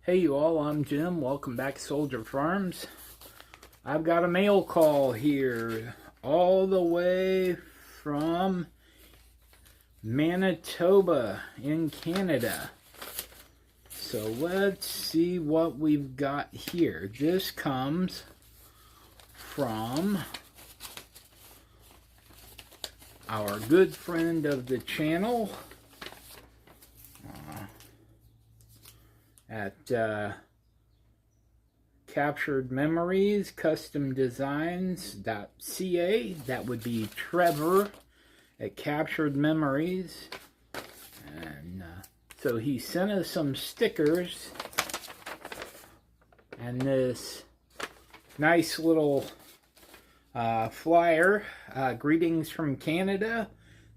Hey you all, I'm Jim. Welcome back to Soldier Farms. I've got a mail call here all the way from Manitoba in Canada. So let's see what we've got here. This comes from our good friend of the channel at Captured Memories Custom Designs.ca. That would be Trevor at Captured Memories. And so he sent us some stickers and this nice little flyer. Greetings from Canada.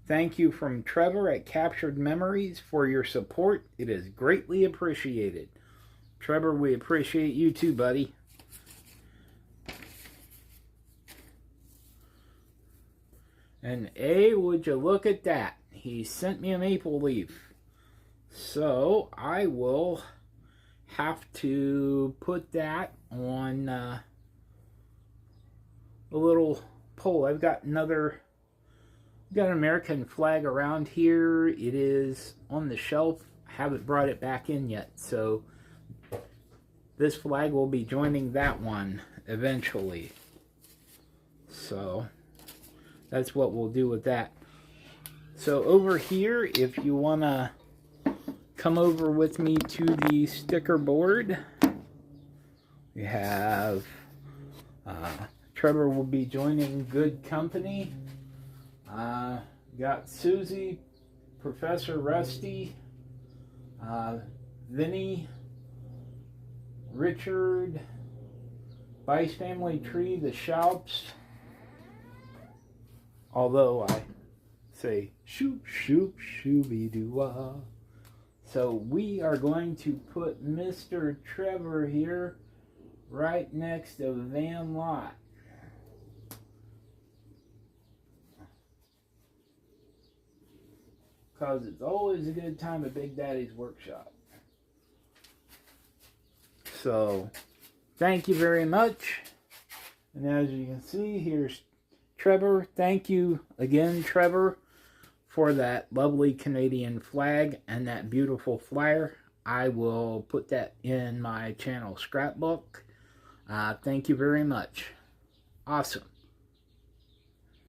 Thank you from Trevor at Captured Memories for your support. It is greatly appreciated. Trevor, we appreciate you too, buddy. And would you look at that? He sent me a maple leaf. So I will have to put that on a little pole. I've got an American flag around here. It is on the shelf. I haven't brought it back in yet, so this flag will be joining that one eventually. So that's what we'll do with that. So over here, if you want to come over with me to the sticker board, we have Trevor will be joining good company. Got Susie, Professor Rusty, Vinny, Richard, Vice Family Tree, the Shalps. Although I say shoop, shoop, shooby-doo-wah. So we are going to put Mr. Trevor here right next to Van Lot. Because it's always a good time at Big Daddy's workshop. So, thank you very much. And as you can see, here's Trevor. Thank you again, Trevor, for that lovely Canadian flag and that beautiful flyer. I will put that in my channel scrapbook. Thank you very much. Awesome.